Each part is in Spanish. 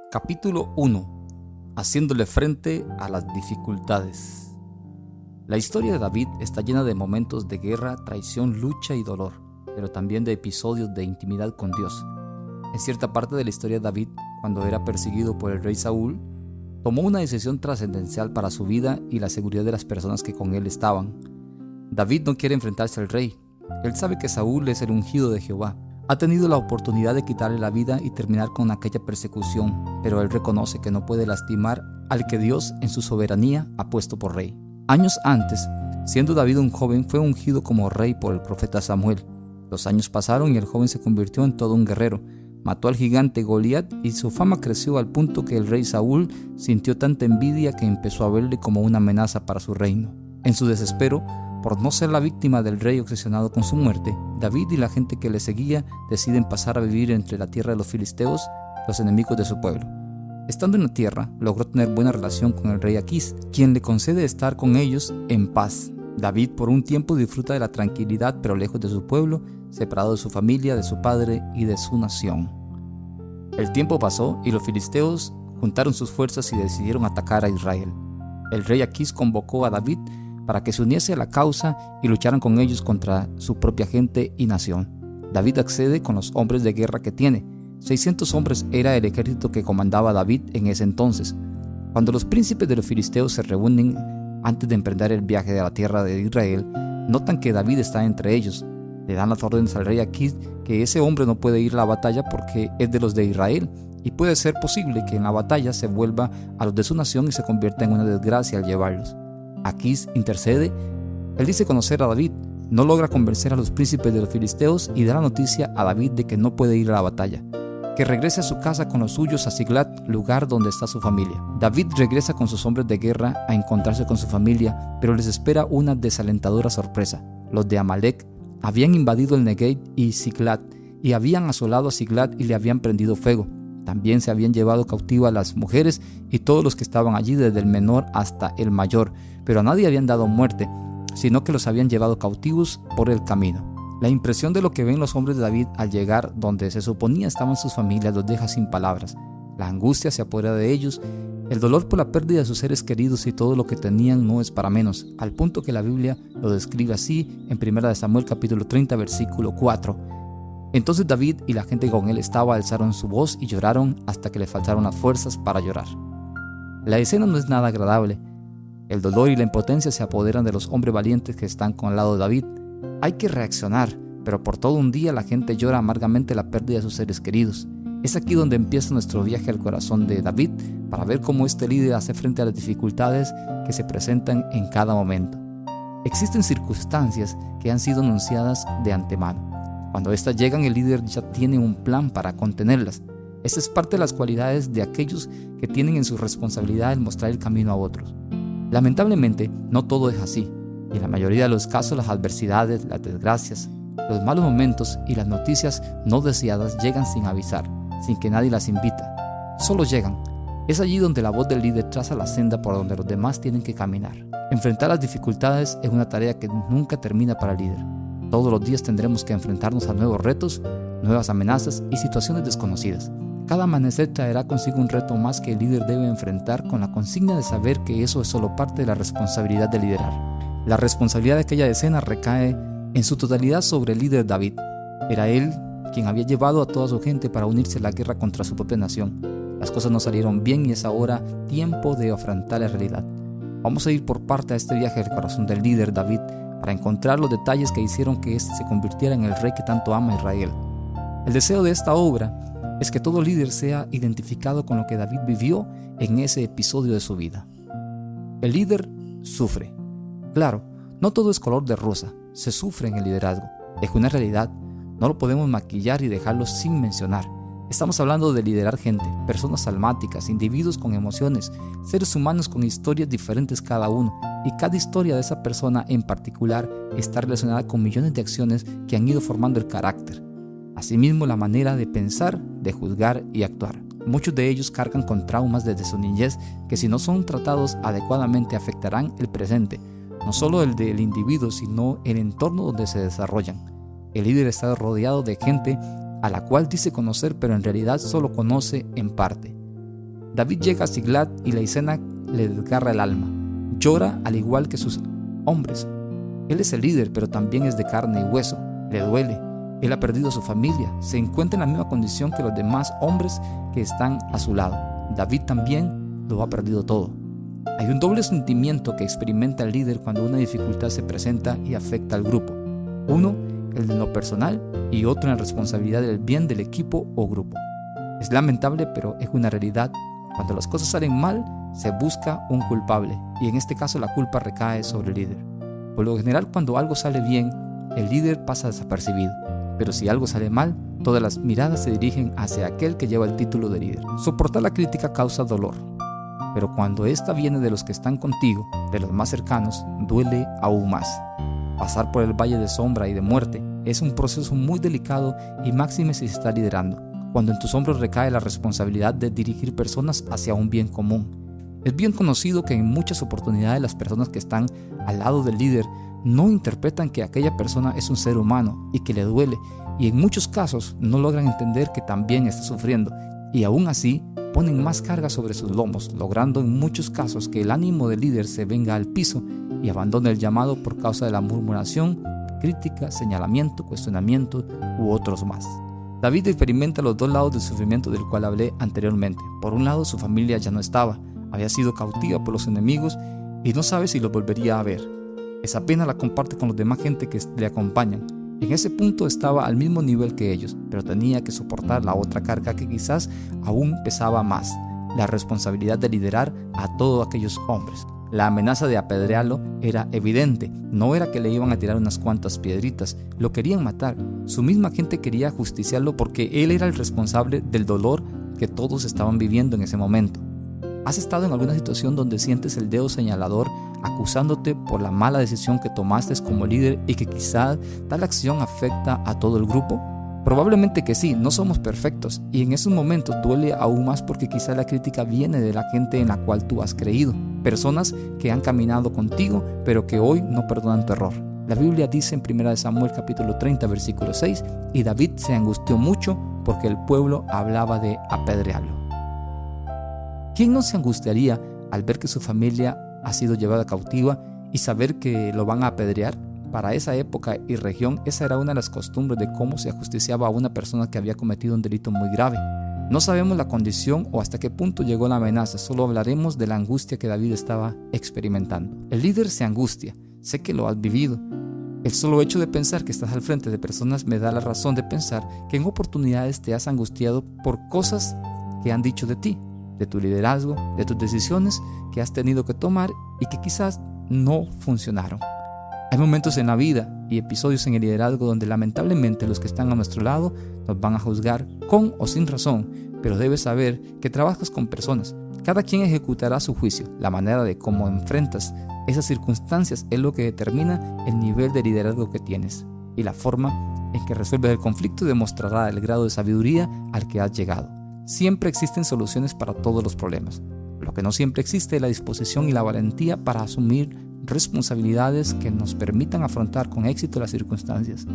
Capítulo 1. Haciéndole frente a las dificultades. La historia de David está llena de momentos de guerra, traición, lucha y dolor, pero también de episodios de intimidad con Dios. En cierta parte de la historia de David, cuando era perseguido por el rey Saúl, tomó una decisión trascendental para su vida y la seguridad de las personas que con él estaban. David no quiere enfrentarse al rey. Él sabe que Saúl es el ungido de Jehová. Ha tenido la oportunidad de quitarle la vida y terminar con aquella persecución, pero él reconoce que no puede lastimar al que Dios en su soberanía ha puesto por rey. Años antes, siendo David un joven, fue ungido como rey por el profeta Samuel. Los años pasaron y el joven se convirtió en todo un guerrero. Mató al gigante Goliat y su fama creció al punto que el rey Saúl sintió tanta envidia que empezó a verle como una amenaza para su reino. En su desespero, por no ser la víctima del rey obsesionado con su muerte, David y la gente que le seguía deciden pasar a vivir entre la tierra de los filisteos, los enemigos de su pueblo. Estando en la tierra, logró tener buena relación con el rey Aquís, quien le concede estar con ellos en paz. David por un tiempo disfruta de la tranquilidad, pero lejos de su pueblo, separado de su familia, de su padre y de su nación. El tiempo pasó y los filisteos juntaron sus fuerzas y decidieron atacar a Israel. El rey Aquís convocó a David para que se uniese a la causa y lucharan con ellos contra su propia gente y nación. David accede con los hombres de guerra que tiene. 600 hombres era el ejército que comandaba David en ese entonces. Cuando los príncipes de los filisteos se reúnen antes de emprender el viaje de la tierra de Israel, notan que David está entre ellos. Le dan las órdenes al rey Aquís que ese hombre no puede ir a la batalla porque es de los de Israel, y puede ser posible que en la batalla se vuelva a los de su nación y se convierta en una desgracia al llevarlos. Aquís intercede. Él dice conocer a David, no logra convencer a los príncipes de los filisteos y da la noticia a David de que no puede ir a la batalla, que regrese a su casa con los suyos a Siglat, lugar donde está su familia. David regresa con sus hombres de guerra a encontrarse con su familia, pero les espera una desalentadora sorpresa. Los de Amalek habían invadido el Negev y Siglat, y habían asolado a Siglat y le habían prendido fuego. También se habían llevado cautivo a las mujeres y todos los que estaban allí, desde el menor hasta el mayor, pero a nadie habían dado muerte, sino que los habían llevado cautivos por el camino. La impresión de lo que ven los hombres de David al llegar donde se suponía estaban sus familias los deja sin palabras. La angustia se apodera de ellos, el dolor por la pérdida de sus seres queridos y todo lo que tenían no es para menos, al punto que la Biblia lo describe así en 1 Samuel capítulo 30 versículo 4. Entonces David y la gente con él estaba alzaron su voz y lloraron hasta que le faltaron las fuerzas para llorar. La escena no es nada agradable. El dolor y la impotencia se apoderan de los hombres valientes que están con el lado de David. Hay que reaccionar, pero por todo un día la gente llora amargamente la pérdida de sus seres queridos. Es aquí donde empieza nuestro viaje al corazón de David para ver cómo este líder hace frente a las dificultades que se presentan en cada momento. Existen circunstancias que han sido anunciadas de antemano. Cuando éstas llegan, el líder ya tiene un plan para contenerlas. Esta es parte de las cualidades de aquellos que tienen en su responsabilidad el mostrar el camino a otros. Lamentablemente, no todo es así, y en la mayoría de los casos las adversidades, las desgracias, los malos momentos y las noticias no deseadas llegan sin avisar, sin que nadie las invita. Solo llegan. Es allí donde la voz del líder traza la senda por donde los demás tienen que caminar. Enfrentar las dificultades es una tarea que nunca termina para el líder. Todos los días tendremos que enfrentarnos a nuevos retos, nuevas amenazas y situaciones desconocidas. Cada amanecer traerá consigo un reto más que el líder debe enfrentar, con la consigna de saber que eso es solo parte de la responsabilidad de liderar. La responsabilidad de aquella escena recae en su totalidad sobre el líder David. Era él quien había llevado a toda su gente para unirse a la guerra contra su propia nación. Las cosas no salieron bien y es ahora tiempo de afrontar la realidad. Vamos a ir por parte a este viaje al corazón del líder David para encontrar los detalles que hicieron que éste se convirtiera en el rey que tanto ama a Israel. El deseo de esta obra es que todo líder sea identificado con lo que David vivió en ese episodio de su vida. El líder sufre. Claro, no todo es color de rosa, se sufre en el liderazgo. Es una realidad, no lo podemos maquillar y dejarlo sin mencionar. Estamos hablando de liderar gente, personas almáticas, individuos con emociones, seres humanos con historias diferentes cada uno, y cada historia de esa persona en particular está relacionada con millones de acciones que han ido formando el carácter. Asimismo, la manera de pensar, de juzgar y actuar. Muchos de ellos cargan con traumas desde su niñez que, si no son tratados adecuadamente, afectarán el presente, no solo el del individuo, sino el entorno donde se desarrollan. El líder está rodeado de gente a la cual dice conocer, pero en realidad solo conoce en parte. David llega a Siglat y la escena le desgarra el alma. Llora al igual que sus hombres. Él es el líder, pero también es de carne y hueso. Le duele. Él ha perdido a su familia. Se encuentra en la misma condición que los demás hombres que están a su lado. David también lo ha perdido todo. Hay un doble sentimiento que experimenta el líder cuando una dificultad se presenta y afecta al grupo. Uno, el de lo personal, y otro en la responsabilidad del bien del equipo o grupo. Es lamentable, pero es una realidad. Cuando las cosas salen mal, se busca un culpable, y en este caso la culpa recae sobre el líder. Por lo general, cuando algo sale bien, el líder pasa desapercibido, pero si algo sale mal, todas las miradas se dirigen hacia aquel que lleva el título de líder. Soportar la crítica causa dolor, pero cuando esta viene de los que están contigo, de los más cercanos, duele aún más. Pasar por el valle de sombra y de muerte es un proceso muy delicado y máxime si se está liderando, cuando en tus hombros recae la responsabilidad de dirigir personas hacia un bien común. Es bien conocido que en muchas oportunidades las personas que están al lado del líder no interpretan que aquella persona es un ser humano y que le duele, y en muchos casos no logran entender que también está sufriendo, y aún así ponen más carga sobre sus lomos, logrando en muchos casos que el ánimo del líder se venga al piso y abandone el llamado por causa de la murmuración, crítica, señalamiento, cuestionamiento u otros más. David experimenta los dos lados del sufrimiento del cual hablé anteriormente. Por un lado, su familia ya no estaba, había sido cautiva por los enemigos y no sabe si los volvería a ver. Esa pena la comparte con los demás gente que le acompañan. En ese punto estaba al mismo nivel que ellos, pero tenía que soportar la otra carga que quizás aún pesaba más, la responsabilidad de liderar a todos aquellos hombres. La amenaza de apedrearlo era evidente, no era que le iban a tirar unas cuantas piedritas, lo querían matar. Su misma gente quería justiciarlo porque él era el responsable del dolor que todos estaban viviendo en ese momento. ¿Has estado en alguna situación donde sientes el dedo señalador acusándote por la mala decisión que tomaste como líder y que quizás tal acción afecta a todo el grupo? Probablemente que sí, no somos perfectos y en esos momentos duele aún más porque quizás la crítica viene de la gente en la cual tú has creído, personas que han caminado contigo pero que hoy no perdonan tu error. La Biblia dice en 1 Samuel capítulo 30 versículo 6, y David se angustió mucho porque el pueblo hablaba de apedrearlo. ¿Quién no se angustiaría al ver que su familia ha sido llevada cautiva y saber que lo van a apedrear? Para esa época y región, esa era una de las costumbres de cómo se ajusticiaba a una persona que había cometido un delito muy grave. No sabemos la condición o hasta qué punto llegó la amenaza, solo hablaremos de la angustia que David estaba experimentando. El líder se angustia, sé que lo has vivido. El solo hecho de pensar que estás al frente de personas me da la razón de pensar que en oportunidades te has angustiado por cosas que han dicho de ti, de tu liderazgo, de tus decisiones que has tenido que tomar y que quizás no funcionaron. Hay momentos en la vida y episodios en el liderazgo donde lamentablemente los que están a nuestro lado nos van a juzgar con o sin razón, pero debes saber que trabajas con personas. Cada quien ejecutará su juicio. La manera de cómo enfrentas esas circunstancias es lo que determina el nivel de liderazgo que tienes, y la forma en que resuelves el conflicto demostrará el grado de sabiduría al que has llegado. Siempre existen soluciones para todos los problemas. Lo que no siempre existe es la disposición y la valentía para asumir responsabilidades que nos permitan afrontar con éxito las circunstancias.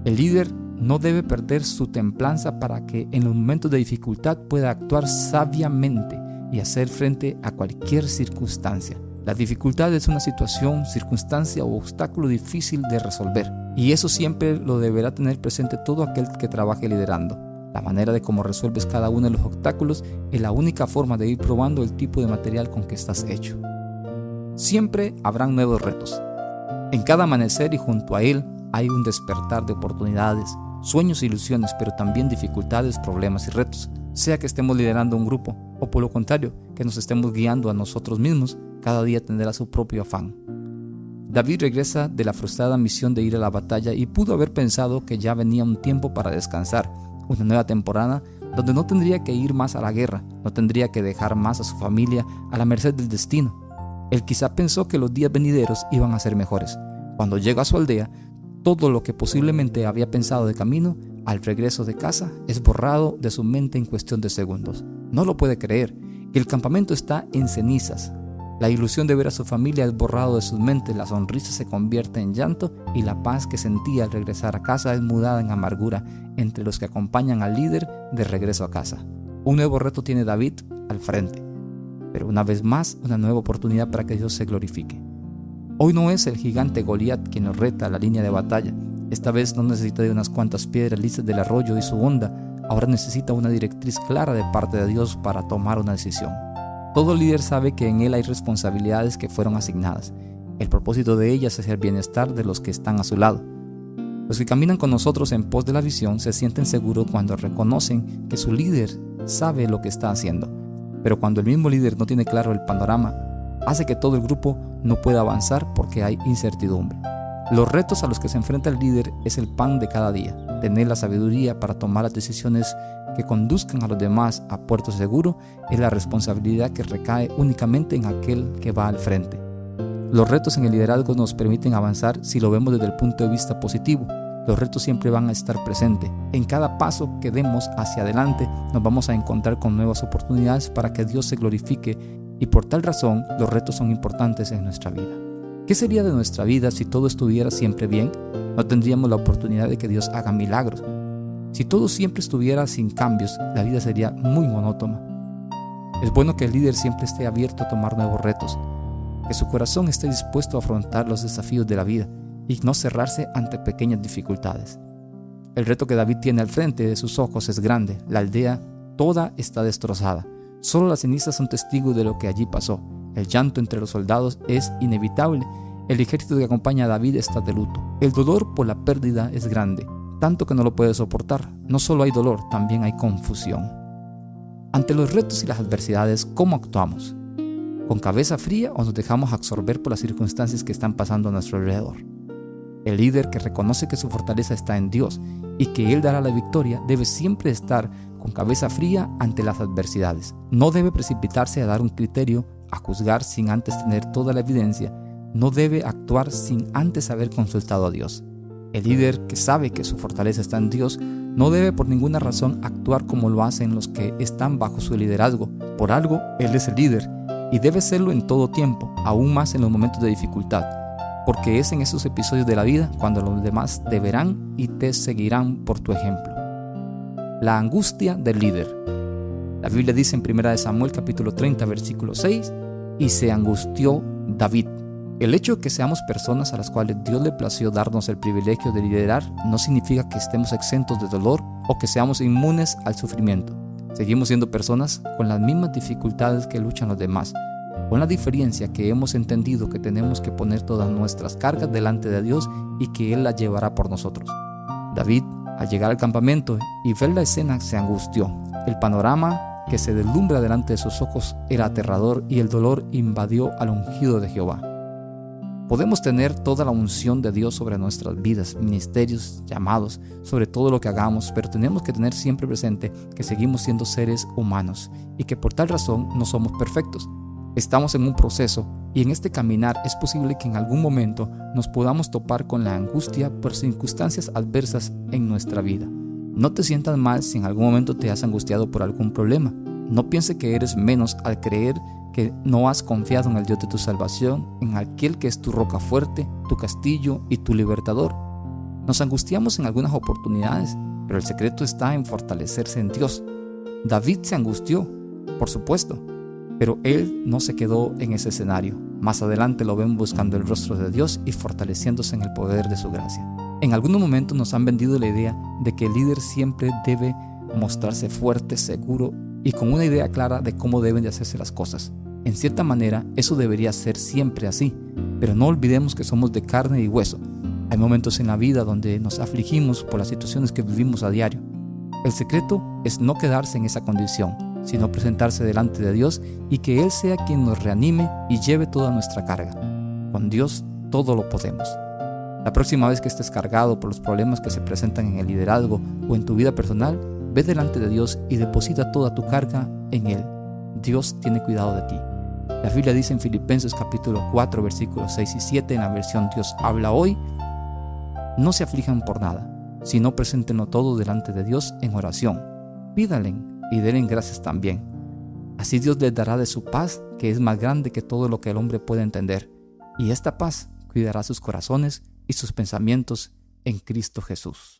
El líder no debe perder su templanza para que en los momentos de dificultad pueda actuar sabiamente y hacer frente a cualquier circunstancia. La dificultad es una situación, circunstancia o obstáculo difícil de resolver, y eso siempre lo deberá tener presente todo aquel que trabaje liderando. La manera de cómo resuelves cada uno de los obstáculos es la única forma de ir probando el tipo de material con que estás hecho. Siempre habrán nuevos retos. En cada amanecer y junto a él hay un despertar de oportunidades, sueños e ilusiones, pero también dificultades, problemas y retos. Sea que estemos liderando un grupo o por lo contrario, que nos estemos guiando a nosotros mismos, cada día tendrá su propio afán. David regresa de la frustrada misión de ir a la batalla y pudo haber pensado que ya venía un tiempo para descansar, una nueva temporada donde no tendría que ir más a la guerra, no tendría que dejar más a su familia a la merced del destino. Él quizá pensó que los días venideros iban a ser mejores. Cuando llega a su aldea, todo lo que posiblemente había pensado de camino al regreso de casa es borrado de su mente en cuestión de segundos. No lo puede creer, y el campamento está en cenizas. La ilusión de ver a su familia es borrado de sus mentes, la sonrisa se convierte en llanto y la paz que sentía al regresar a casa es mudada en amargura entre los que acompañan al líder de regreso a casa. Un nuevo reto tiene David al frente. Pero una vez más, una nueva oportunidad para que Dios se glorifique. Hoy no es el gigante Goliat quien nos reta a la línea de batalla. Esta vez no necesita de unas cuantas piedras lisas del arroyo y su onda. Ahora necesita una directriz clara de parte de Dios para tomar una decisión. Todo líder sabe que en él hay responsabilidades que fueron asignadas. El propósito de ellas es el bienestar de los que están a su lado. Los que caminan con nosotros en pos de la visión se sienten seguros cuando reconocen que su líder sabe lo que está haciendo. Pero cuando el mismo líder no tiene claro el panorama, hace que todo el grupo no pueda avanzar porque hay incertidumbre. Los retos a los que se enfrenta el líder es el pan de cada día. Tener la sabiduría para tomar las decisiones que conduzcan a los demás a puerto seguro es la responsabilidad que recae únicamente en aquel que va al frente. Los retos en el liderazgo nos permiten avanzar si lo vemos desde el punto de vista positivo. Los retos siempre van a estar presentes. En cada paso que demos hacia adelante nos vamos a encontrar con nuevas oportunidades para que Dios se glorifique y por tal razón los retos son importantes en nuestra vida. ¿Qué sería de nuestra vida si todo estuviera siempre bien? No tendríamos la oportunidad de que Dios haga milagros. Si todo siempre estuviera sin cambios, la vida sería muy monótona. Es bueno que el líder siempre esté abierto a tomar nuevos retos, que su corazón esté dispuesto a afrontar los desafíos de la vida y no cerrarse ante pequeñas dificultades. El reto que David tiene al frente de sus ojos es grande. La aldea toda está destrozada. Solo las cenizas son testigos de lo que allí pasó. El llanto entre los soldados es inevitable. El ejército que acompaña a David está de luto. El dolor por la pérdida es grande, tanto que no lo puede soportar. No solo hay dolor, también hay confusión. Ante los retos y las adversidades, ¿cómo actuamos? ¿Con cabeza fría o nos dejamos absorber por las circunstancias que están pasando a nuestro alrededor? El líder que reconoce que su fortaleza está en Dios y que Él dará la victoria debe siempre estar con cabeza fría ante las adversidades. No debe precipitarse a dar un criterio, a juzgar sin antes tener toda la evidencia. No debe actuar sin antes haber consultado a Dios. El líder que sabe que su fortaleza está en Dios no debe por ninguna razón actuar como lo hacen los que están bajo su liderazgo. Por algo, Él es el líder y debe serlo en todo tiempo, aún más en los momentos de dificultad, porque es en esos episodios de la vida cuando los demás te verán y te seguirán por tu ejemplo. La angustia del líder. La Biblia dice en 1 Samuel capítulo 30 versículo 6: y se angustió David. El hecho de que seamos personas a las cuales Dios le plació darnos el privilegio de liderar no significa que estemos exentos de dolor o que seamos inmunes al sufrimiento. Seguimos siendo personas con las mismas dificultades que luchan los demás, con la diferencia que hemos entendido que tenemos que poner todas nuestras cargas delante de Dios y que Él las llevará por nosotros. David, al llegar al campamento y ver la escena, se angustió. El panorama que se deslumbra delante de sus ojos era aterrador y el dolor invadió al ungido de Jehová. Podemos tener toda la unción de Dios sobre nuestras vidas, ministerios, llamados, sobre todo lo que hagamos, pero tenemos que tener siempre presente que seguimos siendo seres humanos y que por tal razón no somos perfectos. Estamos en un proceso y en este caminar es posible que en algún momento nos podamos topar con la angustia por circunstancias adversas en nuestra vida. No te sientas mal si en algún momento te has angustiado por algún problema. No pienses que eres menos al creer que no has confiado en el Dios de tu salvación, en aquel que es tu roca fuerte, tu castillo y tu libertador. Nos angustiamos en algunas oportunidades, pero el secreto está en fortalecerse en Dios. David se angustió, por supuesto, pero él no se quedó en ese escenario. Más adelante lo ven buscando el rostro de Dios y fortaleciéndose en el poder de su gracia. En algunos momentos nos han vendido la idea de que el líder siempre debe mostrarse fuerte, seguro y con una idea clara de cómo deben de hacerse las cosas. En cierta manera, eso debería ser siempre así, pero no olvidemos que somos de carne y hueso. Hay momentos en la vida donde nos afligimos por las situaciones que vivimos a diario. El secreto es no quedarse en esa condición, sino presentarse delante de Dios y que Él sea quien nos reanime y lleve toda nuestra carga. Con Dios todo lo podemos. La próxima vez que estés cargado por los problemas que se presentan en el liderazgo o en tu vida personal, ve delante de Dios y deposita toda tu carga en Él. Dios tiene cuidado de ti. La Biblia dice en Filipenses capítulo 4 versículos 6 y 7 en la versión Dios habla hoy: no se aflijan por nada, sino preséntenlo todo delante de Dios en oración. Pídanle y denle gracias también. Así Dios les dará de su paz, que es más grande que todo lo que el hombre puede entender. Y esta paz cuidará sus corazones y sus pensamientos en Cristo Jesús.